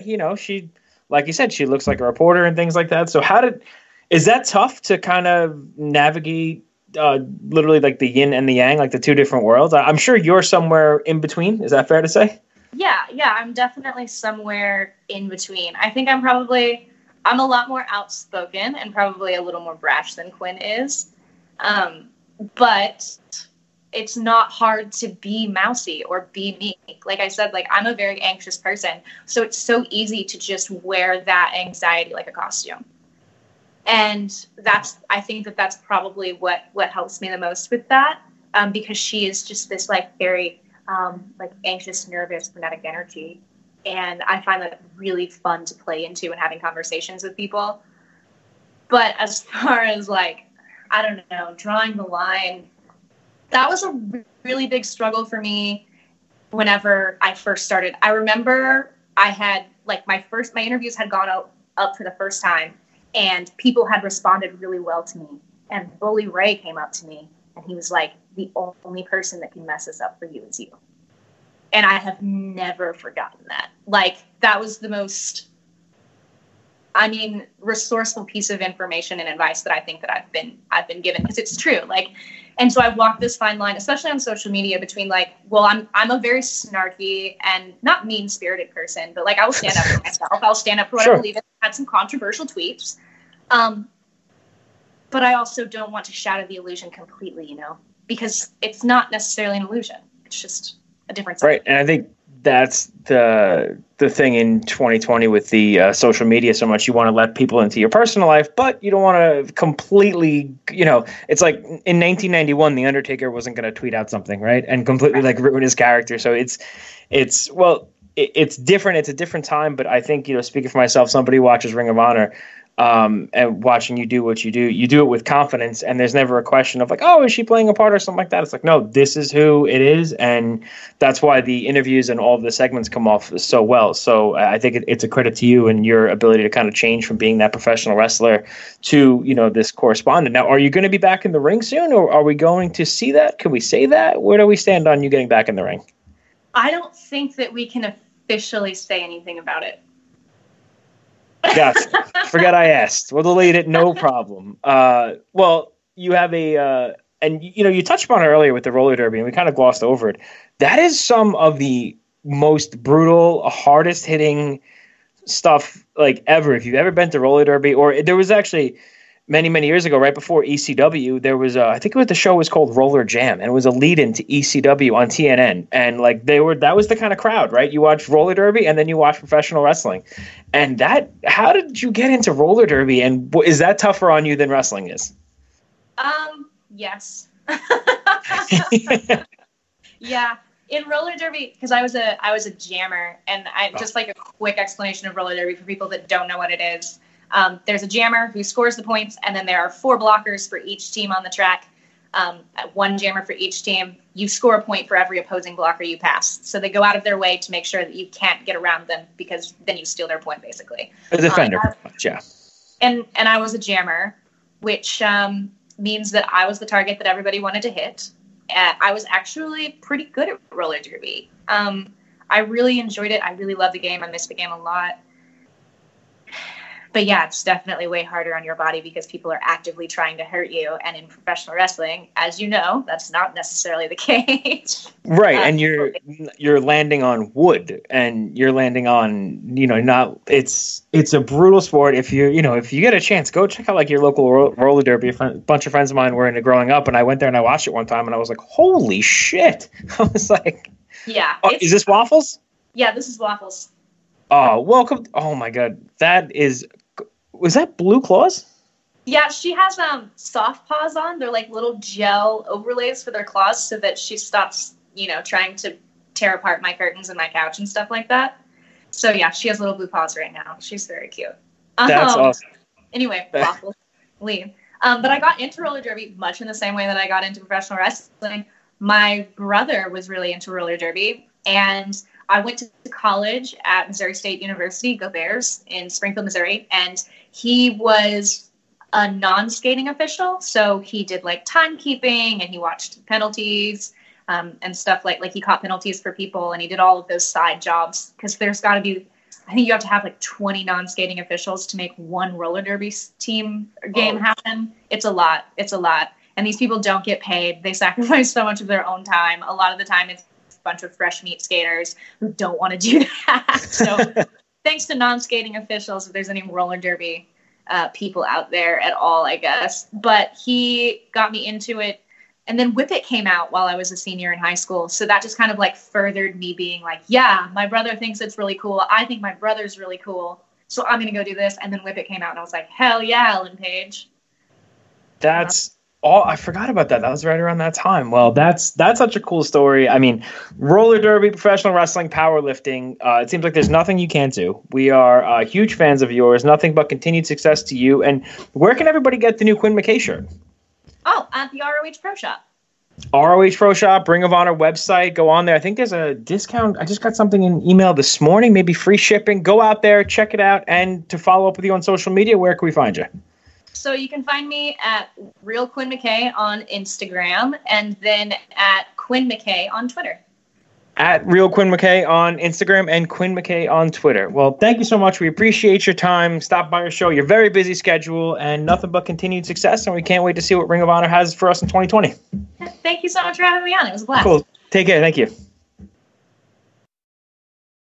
she, like you said, she looks like a reporter and things like that. So is that tough to kind of navigate literally like the yin and the yang, like the two different worlds? I'm sure you're somewhere in between. Is that fair to say? Yeah, I'm definitely somewhere in between. I think I'm a lot more outspoken and probably a little more brash than Quinn is. But it's not hard to be mousy or be me. Like I said, like I'm a very anxious person. So it's so easy to just wear that anxiety like a costume. And I think that's probably what helps me the most with that. Because she is just this like very like anxious, nervous, frenetic energy. And I find that really fun to play into and having conversations with people. But as far as like, I don't know, drawing the line, that was a really big struggle for me whenever I first started. I remember I had like my interviews had gone up for the first time and people had responded really well to me. And Bully Ray came up to me and he was like, the only person that can mess this up for you is you. And I have never forgotten that. Like, that was the most, resourceful piece of information and advice that I think that I've been given, because it's true. Like, and so I've walked this fine line, especially on social media, between like, well, I'm a very snarky and not mean-spirited person, but like I will stand up for myself. I'll stand up for what I believe in. I had some controversial tweets. But I also don't want to shatter the illusion completely, because it's not necessarily an illusion. It's just a different side. Right. And I think that's the thing in 2020 with the social media so much. You want to let people into your personal life, but you don't want to completely, it's like in 1991, The Undertaker wasn't going to tweet out something, right? And completely like ruin his character. So it's different. It's a different time, but I think, speaking for myself, somebody who watches Ring of Honor, and watching you do what you do it with confidence, and there's never a question of like, oh, is she playing a part or something like that. It's like, no, this is who it is, and that's why the interviews and all of the segments come off so well. So I think it's a credit to you and your ability to kind of change from being that professional wrestler to this correspondent. Now, are you going to be back in the ring soon, or are we going to see that? Can we say that? Where do we stand on you getting back in the ring? I don't think that we can officially say anything about it. Gotcha. Forget I asked. We'll delete it. No problem. Well, you have and you touched upon it earlier with the roller derby, and we kind of glossed over it. That is some of the most brutal, hardest hitting stuff like ever. If you've ever been to roller derby, or there was actually many, many years ago, right before ECW, there was I think the show was called Roller Jam, and it was a lead-in to ECW on TNN. And like that was the kind of crowd, right? You watch roller derby and then you watch professional wrestling. And how did you get into roller derby? And is that tougher on you than wrestling is? Yes. Yeah. In roller derby, because I was a jammer, and just like a quick explanation of roller derby for people that don't know what it is. There's a jammer who scores the points, and then there are 4 blockers for each team on the track. 1 jammer for each team. You score a point for every opposing blocker you pass. So they go out of their way to make sure that you can't get around them, because then you steal their point, basically. A defender, yeah. And I was a jammer, which means that I was the target that everybody wanted to hit. I was actually pretty good at roller derby. I really enjoyed it. I really love the game. I miss the game a lot. But yeah, it's definitely way harder on your body because people are actively trying to hurt you. And in professional wrestling, as you know, that's not necessarily the case. Right. And you're landing on wood, and you're landing on, it's a brutal sport. If you get a chance, go check out like your local roller derby. A bunch of friends of mine were into growing up, and I went there and I watched it one time, and I was like, holy shit. I was like, yeah. Is this Waffles? Yeah, this is Waffles. Oh, welcome. Oh my God. Was that Blue Claws? Yeah, she has soft paws on. They're like little gel overlays for their claws so that she stops, trying to tear apart my curtains and my couch and stuff like that. So yeah, she has little blue paws right now. She's very cute. That's awesome. Anyway, Waffles, leave. But I got into roller derby much in the same way that I got into professional wrestling. My brother was really into roller derby, and I went to college at Missouri State University, go Bears, in Springfield, Missouri, and he was a non-skating official, so he did like timekeeping, and he watched penalties and stuff like he caught penalties for people, and he did all of those side jobs, because there's got to be I think you have to have like 20 non-skating officials to make one roller derby team game happen. It's a lot. It's a lot. And these people don't get paid. They sacrifice so much of their own time. A lot of the time it's a bunch of fresh meat skaters who don't want to do that. So thanks to non-skating officials, if there's any roller derby people out there at all, I guess. But he got me into it. And then Whip It came out while I was a senior in high school. So that just kind of like furthered me being like, yeah, my brother thinks it's really cool. I think my brother's really cool. So I'm going to go do this. And then Whip It came out and I was like, hell yeah, Ellen Page. That's all. I forgot about that. That was right around that time. Well, that's such a cool story. I mean, roller derby, professional wrestling, powerlifting. It seems like there's nothing you can't do. We are huge fans of yours. Nothing but continued success to you. And where can everybody get the new Quinn McKay shirt? Oh, at the ROH Pro Shop. ROH Pro Shop, Ring of Honor website. Go on there. I think there's a discount. I just got something in email this morning, maybe free shipping. Go out there, check it out. And to follow up with you on social media, where can we find you? So you can find me at Real Quinn McKay on Instagram and then at Quinn McKay on Twitter. At Real Quinn McKay on Instagram and Quinn McKay on Twitter. Well, thank you so much. We appreciate your time. Stop by our show. Your very busy schedule and nothing but continued success. And we can't wait to see what Ring of Honor has for us in 2020. Thank you so much for having me on. It was a blast. Cool. Take care. Thank you.